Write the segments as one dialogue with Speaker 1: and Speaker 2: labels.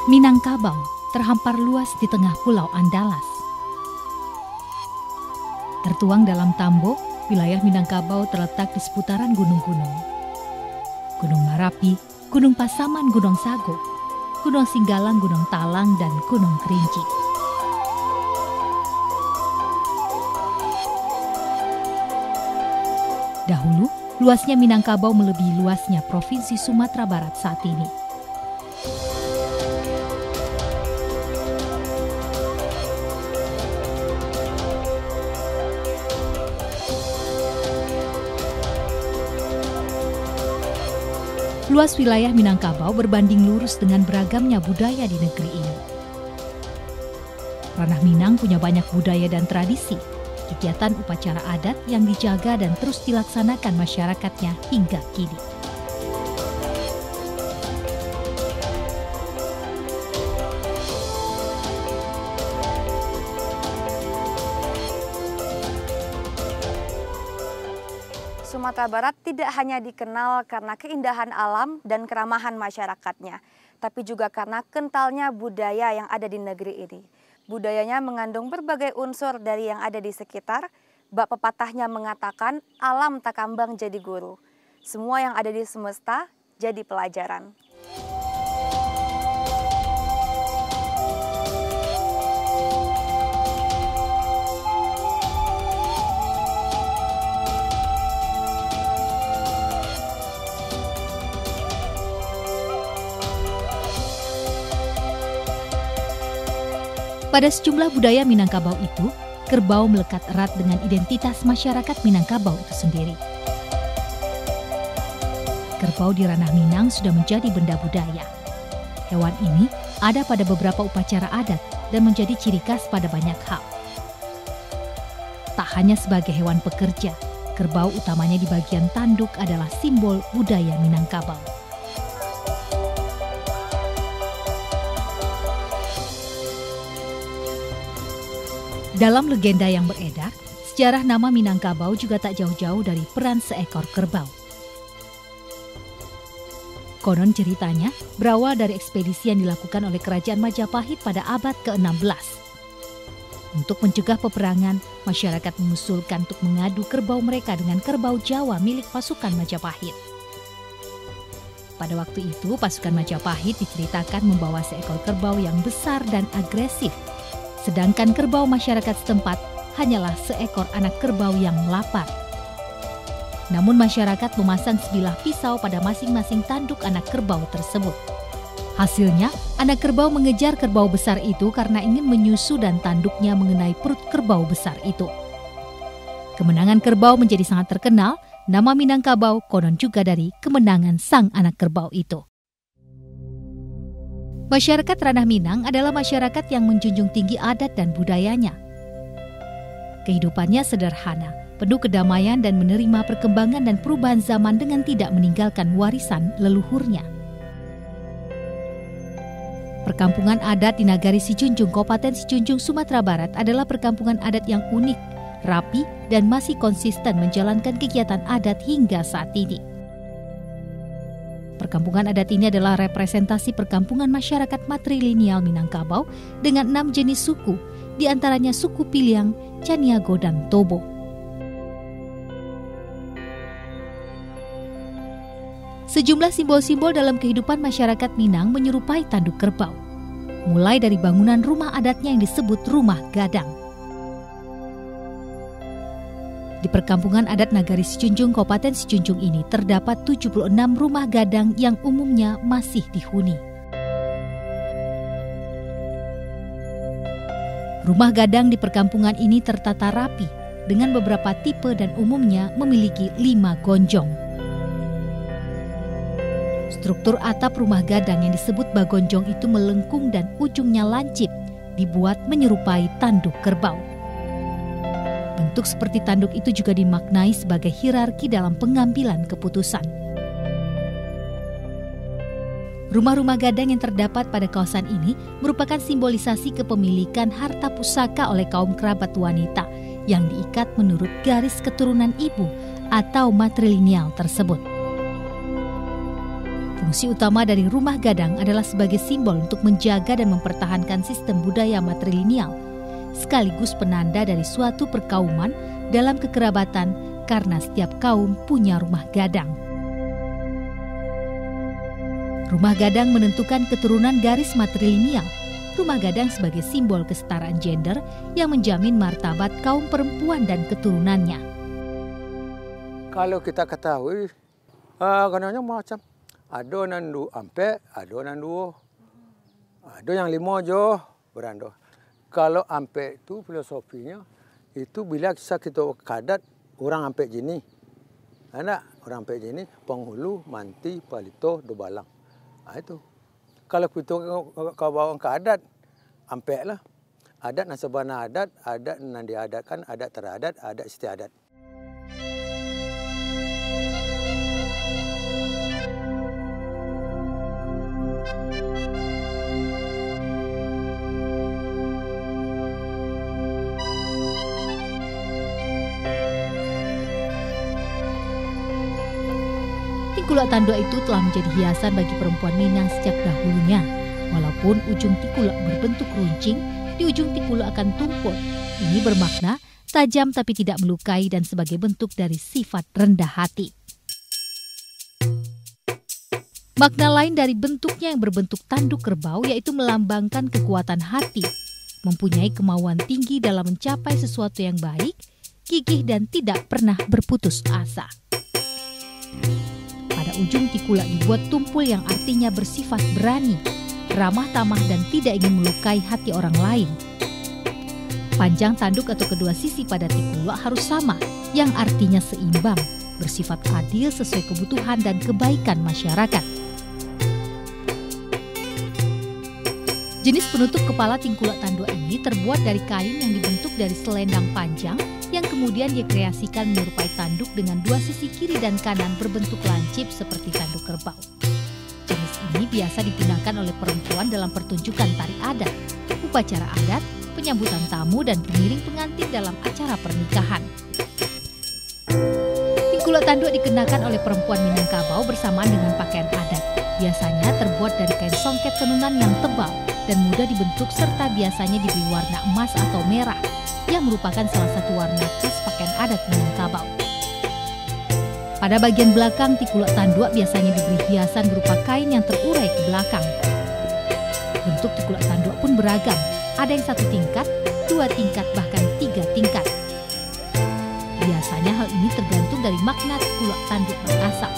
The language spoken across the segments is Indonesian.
Speaker 1: Minangkabau terhampar luas di tengah Pulau Andalas. Tertuang dalam Tambo, wilayah Minangkabau terletak di seputaran gunung-gunung. Gunung Marapi, Gunung Pasaman, Gunung Sago, Gunung Singgalang, Gunung Talang, dan Gunung Kerinci. Dahulu, luasnya Minangkabau melebihi luasnya Provinsi Sumatera Barat saat ini. Luas wilayah Minangkabau berbanding lurus dengan beragamnya budaya di negeri ini. Ranah Minang punya banyak budaya dan tradisi, kegiatan upacara adat yang dijaga dan terus dilaksanakan masyarakatnya hingga kini.
Speaker 2: Sumatera Barat tidak hanya dikenal karena keindahan alam dan keramahan masyarakatnya, tapi juga karena kentalnya budaya yang ada di negeri ini. Budayanya mengandung berbagai unsur dari yang ada di sekitar. Bak pepatahnya mengatakan, alam tak kambang jadi guru. Semua yang ada di semesta jadi pelajaran.
Speaker 1: Pada sejumlah budaya Minangkabau itu, kerbau melekat erat dengan identitas masyarakat Minangkabau itu sendiri. Kerbau di ranah Minang sudah menjadi benda budaya. Hewan ini ada pada beberapa upacara adat dan menjadi ciri khas pada banyak hal. Tak hanya sebagai hewan pekerja, kerbau utamanya di bagian tanduk adalah simbol budaya Minangkabau. Dalam legenda yang beredar, sejarah nama Minangkabau juga tak jauh-jauh dari peran seekor kerbau. Konon ceritanya berawal dari ekspedisi yang dilakukan oleh Kerajaan Majapahit pada abad ke-16. Untuk mencegah peperangan, masyarakat mengusulkan untuk mengadu kerbau mereka dengan kerbau Jawa milik pasukan Majapahit. Pada waktu itu, pasukan Majapahit diceritakan membawa seekor kerbau yang besar dan agresif. Sedangkan kerbau masyarakat setempat hanyalah seekor anak kerbau yang lapar. Namun masyarakat memasang sebilah pisau pada masing-masing tanduk anak kerbau tersebut. Hasilnya, anak kerbau mengejar kerbau besar itu karena ingin menyusu dan tanduknya mengenai perut kerbau besar itu. Kemenangan kerbau menjadi sangat terkenal, nama Minangkabau konon juga dari kemenangan sang anak kerbau itu. Masyarakat ranah Minang adalah masyarakat yang menjunjung tinggi adat dan budayanya. Kehidupannya sederhana, penuh kedamaian dan menerima perkembangan dan perubahan zaman dengan tidak meninggalkan warisan leluhurnya. Perkampungan adat di Nagari Sijunjung, Kabupaten Sijunjung, Sumatera Barat adalah perkampungan adat yang unik, rapi, dan masih konsisten menjalankan kegiatan adat hingga saat ini. Perkampungan adat ini adalah representasi perkampungan masyarakat matrilineal Minangkabau dengan 6 jenis suku, di antaranya suku Piliang, Caniago, dan Tobo. Sejumlah simbol-simbol dalam kehidupan masyarakat Minang menyerupai tanduk kerbau, mulai dari bangunan rumah adatnya yang disebut rumah gadang. Di perkampungan adat Nagari Sijunjung, Kabupaten Sijunjung ini terdapat 76 rumah gadang yang umumnya masih dihuni. Rumah gadang di perkampungan ini tertata rapi dengan beberapa tipe dan umumnya memiliki 5 gonjong. Struktur atap rumah gadang yang disebut bagonjong itu melengkung dan ujungnya lancip, dibuat menyerupai tanduk kerbau. Bentuk seperti tanduk itu juga dimaknai sebagai hierarki dalam pengambilan keputusan. Rumah-rumah gadang yang terdapat pada kawasan ini merupakan simbolisasi kepemilikan harta pusaka oleh kaum kerabat wanita yang diikat menurut garis keturunan ibu atau matrilineal tersebut. Fungsi utama dari rumah gadang adalah sebagai simbol untuk menjaga dan mempertahankan sistem budaya matrilineal, sekaligus penanda dari suatu perkauman dalam kekerabatan karena setiap kaum punya rumah gadang. Rumah gadang menentukan keturunan garis matrilineal. Rumah gadang sebagai simbol kesetaraan gender yang menjamin martabat kaum perempuan dan keturunannya.
Speaker 3: Kalau kita ketahui, kadang-kadang macam ada nandu ampe, ada nandu, ada yang 5 jo berando. Kalau ampe itu filosofinya itu bila kita kadat orang ampe jini, anak orang ampe jini penghulu, manti, palito, dobalang, itu. Kalau kita kau bawa ke adat, ampe lah. Adat nasabana adat nan diadatkan, adat teradat, adat istiadat.
Speaker 1: Tikulak tanduk itu telah menjadi hiasan bagi perempuan Minang sejak dahulunya. Walaupun ujung tikulak berbentuk runcing, di ujung tikulak akan tumpul. Ini bermakna tajam tapi tidak melukai dan sebagai bentuk dari sifat rendah hati. Makna lain dari bentuknya yang berbentuk tanduk kerbau yaitu melambangkan kekuatan hati, mempunyai kemauan tinggi dalam mencapai sesuatu yang baik, gigih dan tidak pernah berputus asa. Pada ujung tikulak dibuat tumpul yang artinya bersifat berani, ramah tamah dan tidak ingin melukai hati orang lain. Panjang tanduk atau kedua sisi pada tikulak harus sama, yang artinya seimbang, bersifat adil sesuai kebutuhan dan kebaikan masyarakat. Jenis penutup kepala tingkulak tanduk ini terbuat dari kain yang dibentuk dari selendang panjang yang kemudian dikreasikan menyerupai tanduk dengan dua sisi kiri dan kanan berbentuk lancip seperti tanduk kerbau. Jenis ini biasa digunakan oleh perempuan dalam pertunjukan tari adat, upacara adat, penyambutan tamu dan pengiring pengantin dalam acara pernikahan. Tingkulak tanduk dikenakan oleh perempuan Minangkabau bersamaan dengan pakaian adat. Biasanya terbuat dari kain songket tenunan yang tebal dan mudah dibentuk serta biasanya diberi warna emas atau merah yang merupakan salah satu warna khas pakaian adat Minangkabau. Pada bagian belakang tikulak tanduk biasanya diberi hiasan berupa kain yang terurai ke belakang. Bentuk tikulak tanduk pun beragam, ada yang 1 tingkat, 2 tingkat bahkan 3 tingkat. Biasanya hal ini tergantung dari makna tikulak tanduk berasal.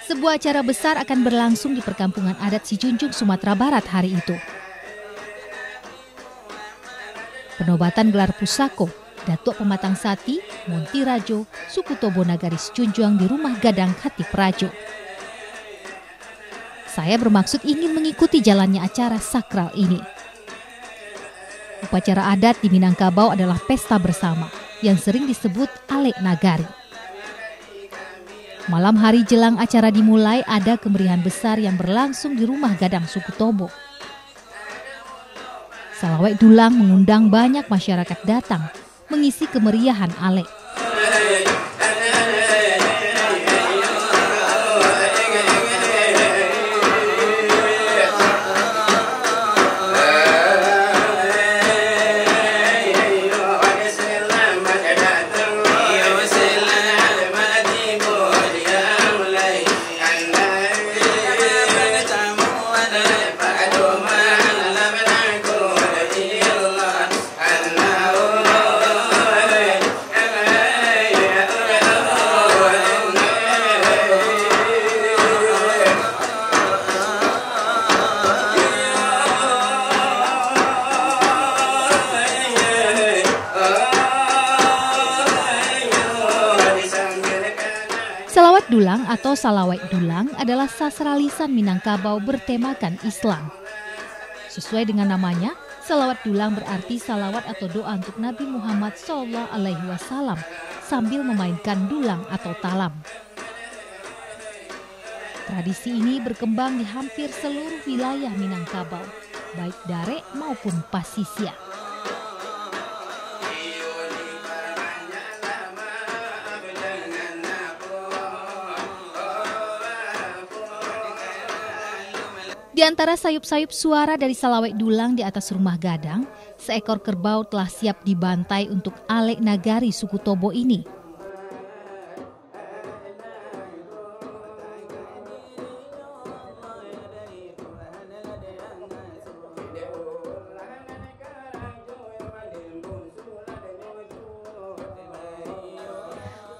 Speaker 1: Sebuah acara besar akan berlangsung di perkampungan adat Sijunjung, Sumatera Barat hari itu. Penobatan gelar pusako, Datuk Pematang Sati, Monti Rajo, suku Tobo Nagari Sijunjung di Rumah Gadang Hati Prajo. Saya bermaksud ingin mengikuti jalannya acara sakral ini. Upacara adat di Minangkabau adalah pesta bersama yang sering disebut Alek Nagari. Malam hari jelang acara dimulai ada kemeriahan besar yang berlangsung di Rumah Gadang suku Tobo. Salawek dulang mengundang banyak masyarakat datang mengisi kemeriahan Alek. dulang atau salawat dulang adalah sastra lisan Minangkabau bertemakan Islam. Sesuai dengan namanya, salawat dulang berarti salawat atau doa untuk Nabi Muhammad SAW sambil memainkan dulang atau talam. Tradisi ini berkembang di hampir seluruh wilayah Minangkabau, baik Dare maupun Pasisya. Di antara sayup-sayup suara dari salawat dulang di atas rumah gadang, seekor kerbau telah siap dibantai untuk Alek Nagari suku Tobo ini.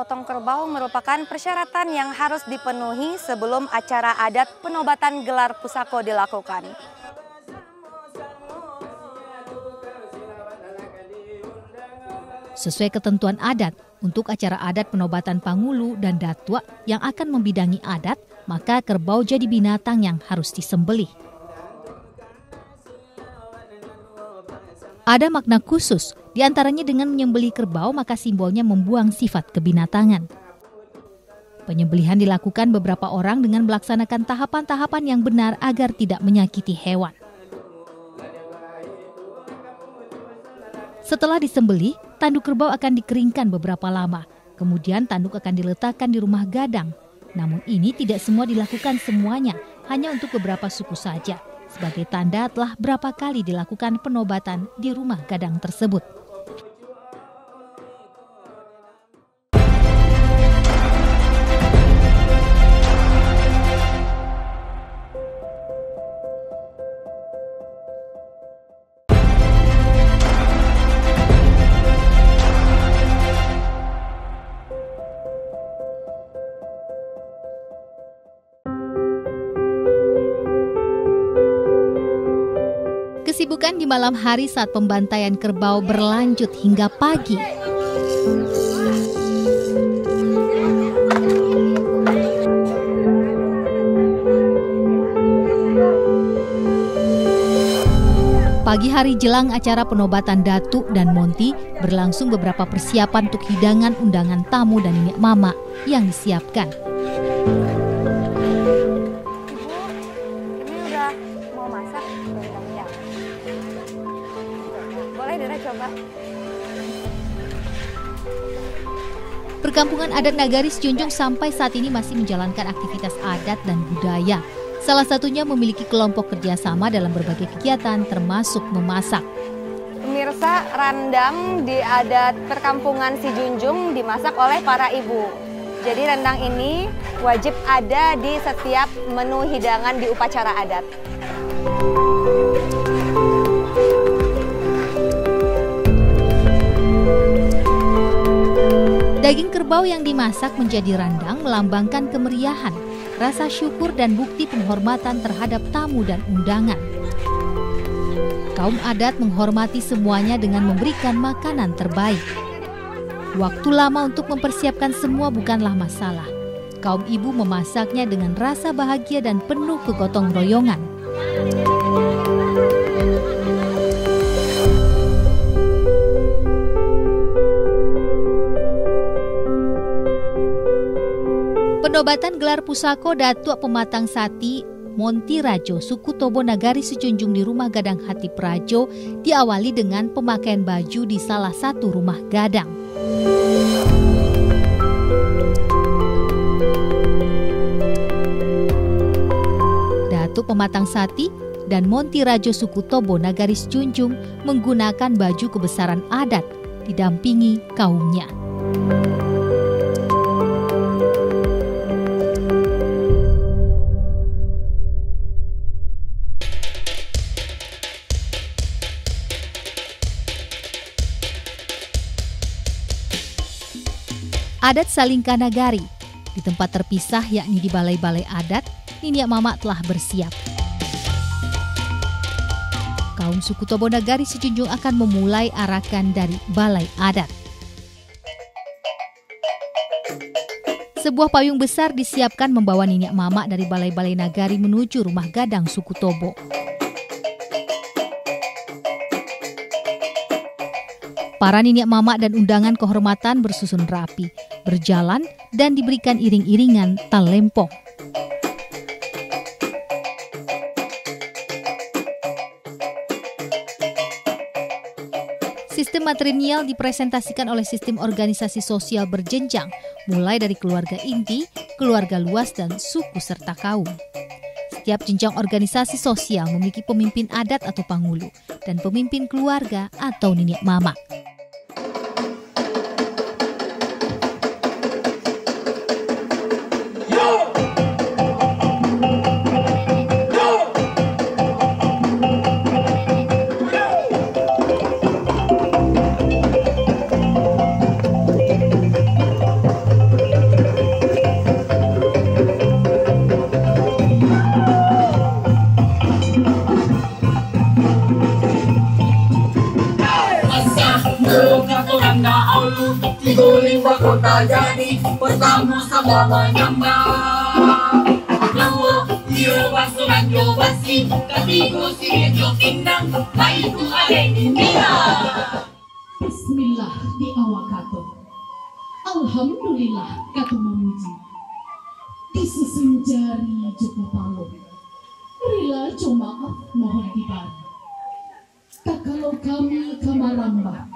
Speaker 2: Potong kerbau merupakan persyaratan yang harus dipenuhi sebelum acara adat penobatan gelar pusako dilakukan.
Speaker 1: Sesuai ketentuan adat, untuk acara adat penobatan Pangulu dan Datua yang akan membidangi adat, maka kerbau jadi binatang yang harus disembelih. Ada makna khusus, diantaranya dengan menyembelih kerbau maka simbolnya membuang sifat kebinatangan. Penyembelihan dilakukan beberapa orang dengan melaksanakan tahapan-tahapan yang benar agar tidak menyakiti hewan. Setelah disembelih, tanduk kerbau akan dikeringkan beberapa lama. Kemudian tanduk akan diletakkan di rumah gadang. Namun ini tidak semua dilakukan semuanya, hanya untuk beberapa suku saja. Sebagai tanda telah berapa kali dilakukan penobatan di rumah gadang tersebut. Kesibukan di malam hari saat pembantaian kerbau berlanjut hingga pagi. Pagi hari jelang acara penobatan Datuk dan Monty, berlangsung beberapa persiapan untuk hidangan undangan tamu dan nenek mama yang disiapkan. Perkampungan adat Nagari Sejunjung sampai saat ini masih menjalankan aktivitas adat dan budaya. Salah satunya memiliki kelompok kerjasama dalam berbagai kegiatan termasuk memasak.
Speaker 2: Pemirsa, rendang di adat perkampungan Sejunjung dimasak oleh para ibu. Jadi rendang ini wajib ada di setiap menu hidangan di upacara adat.
Speaker 1: Daging kerbau yang dimasak menjadi rendang melambangkan kemeriahan, rasa syukur dan bukti penghormatan terhadap tamu dan undangan. Kaum adat menghormati semuanya dengan memberikan makanan terbaik. Waktu lama untuk mempersiapkan semua bukanlah masalah. Kaum ibu memasaknya dengan rasa bahagia dan penuh kegotong royongan. Penobatan gelar pusako Datuk Pematang Sati Monty Rajo suku Tobo Nagari Sejunjung di rumah gadang Hati Prajo diawali dengan pemakaian baju di salah satu rumah gadang. Datuk Pematang Sati dan Monty Rajo suku Tobo Nagari Sejunjung menggunakan baju kebesaran adat didampingi kaumnya. Adat Salingka Nagari. Di tempat terpisah yakni di balai-balai adat, Niniak Mama telah bersiap. Kaum suku Tobo Nagari Sejunjung akan memulai arakan dari balai adat. Sebuah payung besar disiapkan membawa Niniak Mamak dari balai-balai nagari menuju rumah gadang suku Tobo. Para Niniak Mamak dan undangan kehormatan bersusun rapi, berjalan dan diberikan iring-iringan talempong. Sistem matrilineal dipresentasikan oleh sistem organisasi sosial berjenjang, mulai dari keluarga inti, keluarga luas, dan suku serta kaum. Setiap jenjang organisasi sosial memiliki pemimpin adat atau pangulu, dan pemimpin keluarga atau Niniak Mamak.
Speaker 4: Guling kota jadi bertamu sama menyembah. Jawa, iyo basuran jo basi, katigo si jo pindang, kaitu ada di mina.
Speaker 5: Bismillah di awak kato. Alhamdulillah kato memuji. Disusun jari joko palo. Rila maaf mohon dibari. Tak kalau kami kamarambah.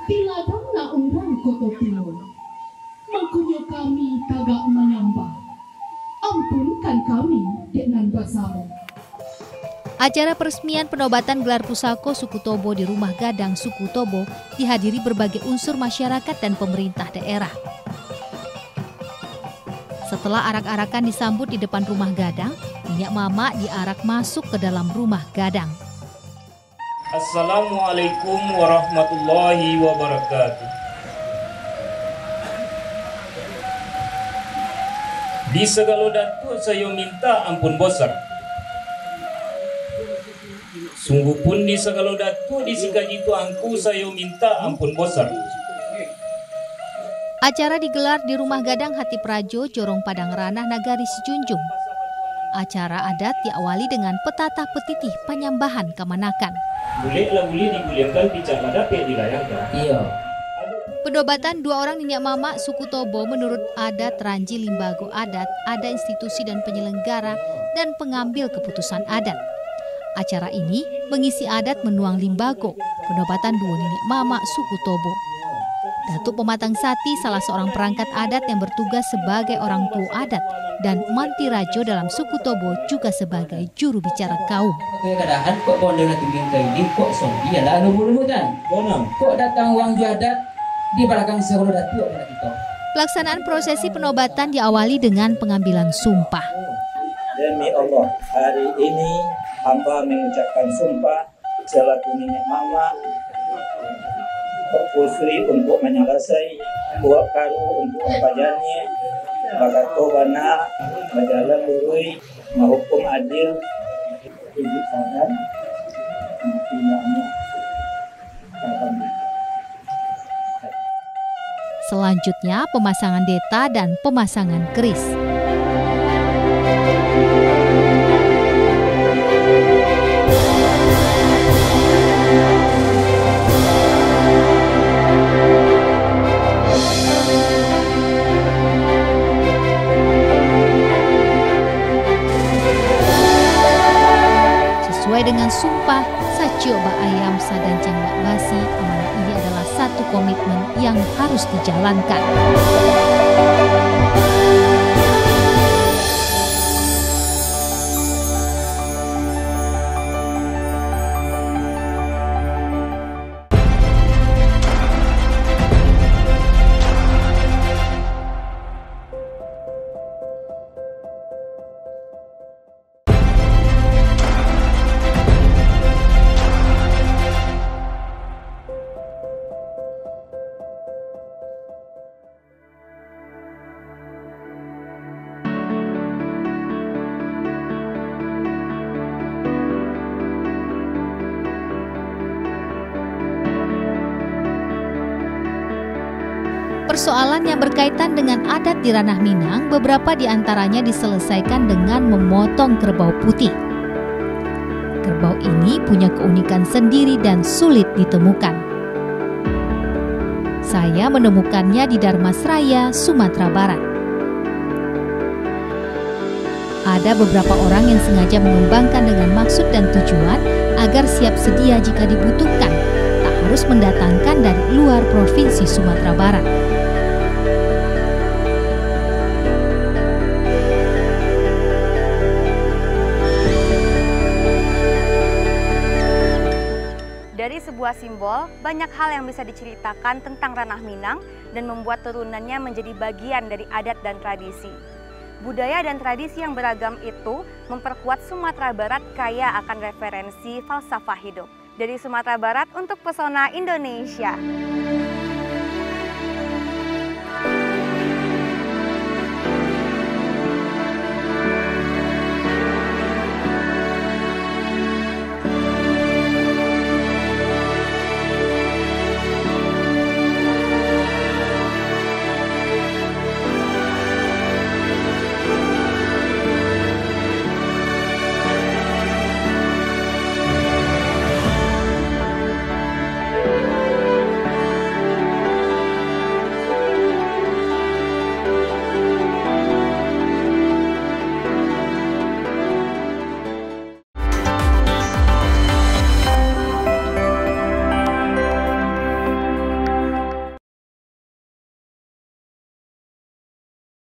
Speaker 5: Bila dana orang koto timur, makanya kami tagak menyembah. Ampunkan kami dengan basamu.
Speaker 1: Acara peresmian penobatan gelar pusako suku Tobo di rumah gadang suku Tobo dihadiri berbagai unsur masyarakat dan pemerintah daerah. Setelah arak-arakan disambut di depan rumah gadang, Niniak Mamak diarak masuk ke dalam rumah gadang.
Speaker 6: Assalamualaikum warahmatullahi wabarakatuh. Di segala datuk saya minta ampun besar. Sungguh pun di segala datuk di sikajitu angku saya minta ampun besar.
Speaker 1: Acara digelar di rumah gadang Hati Prajo, Jorong Padang Ranah, Nagari Sijunjung. Acara adat diawali dengan petatah petitih penyambahan kamanakan.
Speaker 6: Boleh digulirkan picak ladapet dilayangkan. Iya.
Speaker 1: Penobatan dua orang Niniak Mamak suku Tobo menurut adat Ranji Limbago Adat, ada institusi dan penyelenggara dan pengambil keputusan adat. Acara ini mengisi adat menuang limbago, penobatan dua Niniak Mamak suku Tobo. Datuk Pematang Sati, salah seorang perangkat adat yang bertugas sebagai orang tua adat, dan Manti Rajo dalam suku Tobo juga sebagai juru bicara kaum.
Speaker 7: Keadaan kok bondel nanti minta ini kok sombi lah lumut-lumutan. Kok datang uang adat di belakang sekolah datuk kita.
Speaker 1: Pelaksanaan prosesi penobatan diawali dengan pengambilan sumpah.
Speaker 8: Demi Allah, hari ini hamba mengucapkan sumpah selaku Niniak Mamak Pusri untuk menyelesai buat karu untuk pajanya bakato bana berjalan lurus menghukum adil ibu sadar mati nyamu.
Speaker 1: Selanjutnya pemasangan deta dan pemasangan keris. Sesuai dengan sumpah, Sacio Ba Ayam Sadancang Bak Basi, amanat ini adalah satu komitmen yang harus dijalankan. persoalan yang berkaitan dengan adat di ranah Minang, beberapa di antaranya diselesaikan dengan memotong kerbau putih. Kerbau ini punya keunikan sendiri dan sulit ditemukan. Saya menemukannya di Dharmasraya, Sumatera Barat. Ada beberapa orang yang sengaja mengembangkan dengan maksud dan tujuan agar siap sedia jika dibutuhkan, tak harus mendatangkan dari luar Provinsi Sumatera Barat.
Speaker 2: Dari sebuah simbol, banyak hal yang bisa diceritakan tentang ranah Minang dan membuat turunannya menjadi bagian dari adat dan tradisi. Budaya dan tradisi yang beragam itu memperkuat Sumatera Barat kaya akan referensi falsafah hidup. Dari Sumatera Barat untuk Pesona Indonesia.